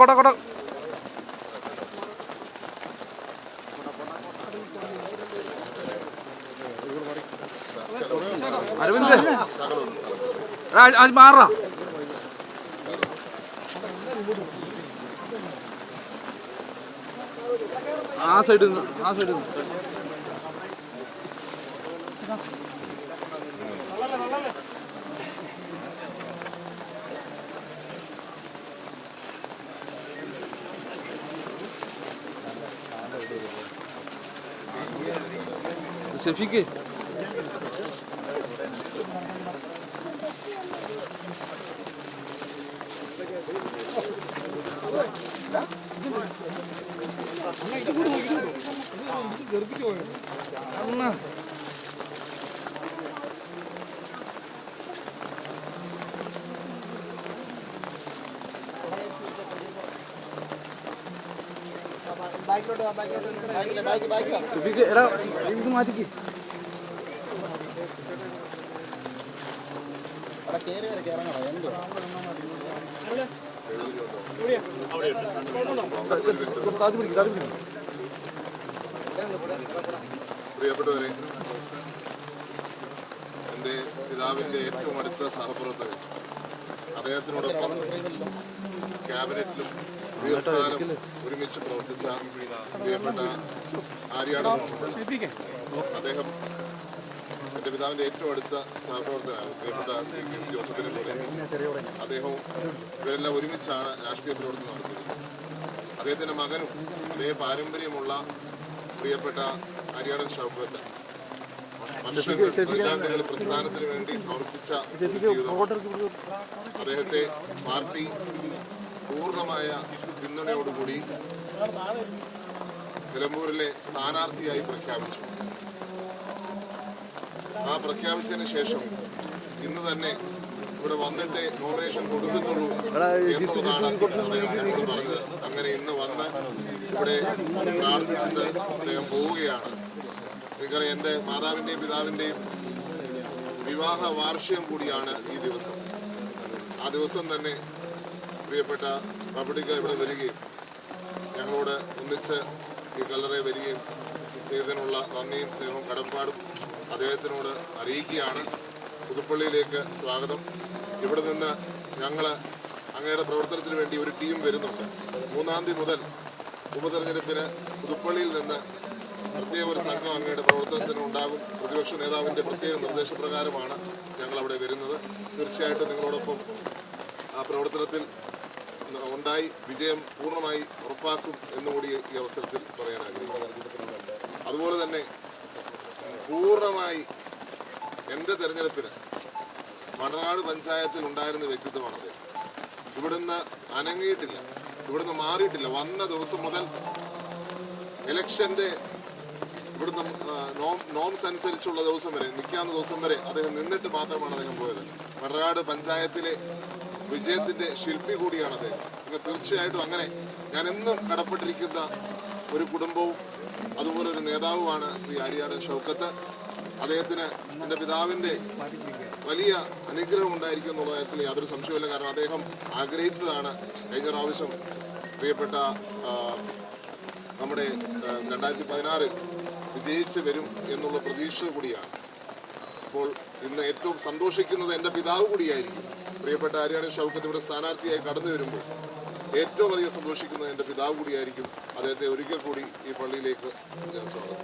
കൊട അരവിന്ദ് മാറാ ആ സൈഡിൽ നിന്ന് ഷെഫിക്ക് ഇത് മാറ്റിക്ക് പ്രിയപ്പെട്ടവരെ, എൻ്റെ പിതാവിൻ്റെ ഏറ്റവും അടുത്ത സഹപ്രവർത്തകൻ, അദ്ദേഹത്തിനോടൊപ്പം ക്യാബിനറ്റിലും ദീർഘകാലം ഒരുമിച്ച് പ്രവർത്തിച്ച പ്രിയപ്പെട്ട ആര്യാട് മുഹമ്മദ്, അദ്ദേഹം എൻ്റെ പിതാവിൻ്റെ ഏറ്റവും അടുത്ത സഹപ്രവർത്തകനാണ്. പ്രിയപ്പെട്ട ശ്രീ കെ സി ജോസഫിനെ പോലെ അദ്ദേഹവും ഇവരെല്ലാം ഒരുമിച്ചാണ് രാഷ്ട്രീയ പ്രവർത്തനം നടത്തിയത്. അദ്ദേഹത്തിൻ്റെ മകനും അതേ പാരമ്പര്യമുള്ള പ്രിയപ്പെട്ട ആര്യാടൻ ഷൗക്കത്ത് പതിറ്റാണ്ടുകൾ പ്രസ്ഥാനത്തിന് വേണ്ടി സമർപ്പിച്ച അദ്ദേഹത്തെ പാർട്ടി പൂർണ്ണമായ പിന്തുണയോടുകൂടി നിലമ്പൂരിലെ സ്ഥാനാർത്ഥിയായി പ്രഖ്യാപിച്ചു. ആ പ്രഖ്യാപിച്ചതിന് ശേഷം ഇന്ന് തന്നെ ഇവിടെ വന്നിട്ട് നോമിനേഷൻ കൊടുക്കത്തുള്ളൂ എന്നുള്ളതാണ് അദ്ദേഹം എന്നോട് പറഞ്ഞത്. അങ്ങനെ ഇന്ന് വന്ന് ഇവിടെ പ്രാർത്ഥിച്ചിട്ട് അദ്ദേഹം പോവുകയാണ്. നിങ്ങൾക്കറിയാം, എൻ്റെ മാതാവിൻ്റെയും പിതാവിൻ്റെയും വിവാഹ വാർഷികം കൂടിയാണ് ഈ ദിവസം. ആ ദിവസം തന്നെ പ്രിയപ്പെട്ട പബ്ലിക്ക ഇവിടെ വരികയും ഞങ്ങളോട് ഒന്നിച്ച് ഈ കല്ലറയിൽ വരികയും ചെയ്തതിനുള്ള നന്ദിയും സ്നേഹവും കടപ്പാടും അദ്ദേഹത്തിനോട് അറിയിക്കുകയാണ്. പുതുപ്പള്ളിയിലേക്ക് സ്വാഗതം. ഇവിടെ നിന്ന് ഞങ്ങൾ അങ്ങയുടെ പ്രവർത്തനത്തിന് വേണ്ടി ഒരു ടീം വരുന്നുണ്ട്. 3-ാം തീയതി മുതൽ ഉപതെരഞ്ഞെടുപ്പിന് പുതുപ്പള്ളിയിൽ നിന്ന് പ്രത്യേക ഒരു സംഘം അങ്ങയുടെ പ്രവർത്തനത്തിന് ഉണ്ടാകും. പ്രതിപക്ഷ നേതാവിൻ്റെ പ്രത്യേക നിർദ്ദേശപ്രകാരമാണ് ഞങ്ങളവിടെ വരുന്നത്. തീർച്ചയായിട്ടും നിങ്ങളോടൊപ്പം ആ പ്രവർത്തനത്തിൽ ഉണ്ടായി വിജയം പൂർണ്ണമായി ഉറപ്പാക്കും എന്നുകൂടി ഈ അവസരത്തിൽ പറയാൻ ആഗ്രഹിക്കുന്നു. അതുപോലെ തന്നെ പൂർണ്ണമായി എൻ്റെ തെരഞ്ഞെടുപ്പിന് മണർകാട് പഞ്ചായത്തിൽ ഉണ്ടായിരുന്ന വ്യക്തിത്വമാണത്. ഇവിടുന്ന് അനങ്ങിയിട്ടില്ല, ഇവിടുന്ന് മാറിയിട്ടില്ല. വന്ന ദിവസം മുതൽ ഇലക്ഷൻ്റെ ഇവിടുന്ന് നോംസ് അനുസരിച്ചുള്ള ദിവസം വരെ, നിൽക്കാവുന്ന ദിവസം വരെ അദ്ദേഹം നിന്നിട്ട് മാത്രമാണ് അദ്ദേഹം പോയത്. മണർകാട് പഞ്ചായത്തിലെ വിജയത്തിൻ്റെ ശില്പി കൂടിയാണ് അദ്ദേഹം. തീർച്ചയായിട്ടും അങ്ങനെ ഞാൻ എന്നും കടപ്പെട്ടിരിക്കുന്ന ഒരു കുടുംബവും അതുപോലെ ഒരു നേതാവുമാണ് ശ്രീ ആര്യാടൻ ഷൗക്കത്ത്. അദ്ദേഹത്തിന് എൻ്റെ പിതാവിൻ്റെ വലിയ അനുഗ്രഹം ഉണ്ടായിരിക്കും എന്നുള്ള കാര്യത്തിൽ യാതൊരു സംശയമില്ല. കാരണം അദ്ദേഹം ആഗ്രഹിച്ചതാണ്. കഴിഞ്ഞ പ്രാവശ്യം പ്രിയപ്പെട്ട നമ്മുടെ 2016 വിജയിച്ച് വരും എന്നുള്ള പ്രതീക്ഷ കൂടിയാണ്. അപ്പോൾ ഇന്ന് ഏറ്റവും സന്തോഷിക്കുന്നത് എൻ്റെ പിതാവ് കൂടിയായിരിക്കും. പ്രിയപ്പെട്ട ആര്യാടൻ ഷൗക്കത്ത് ഇവിടെ സ്ഥാനാർത്ഥിയായി കടന്നു വരുമ്പോൾ ഏറ്റവും അധികം സന്തോഷിക്കുന്നത് എൻ്റെ പിതാവ് കൂടിയായിരിക്കും. അദ്ദേഹത്തെ ഒരിക്കൽ കൂടി ഈ പള്ളിയിലേക്ക് ഞാൻ സ്വാഗതം.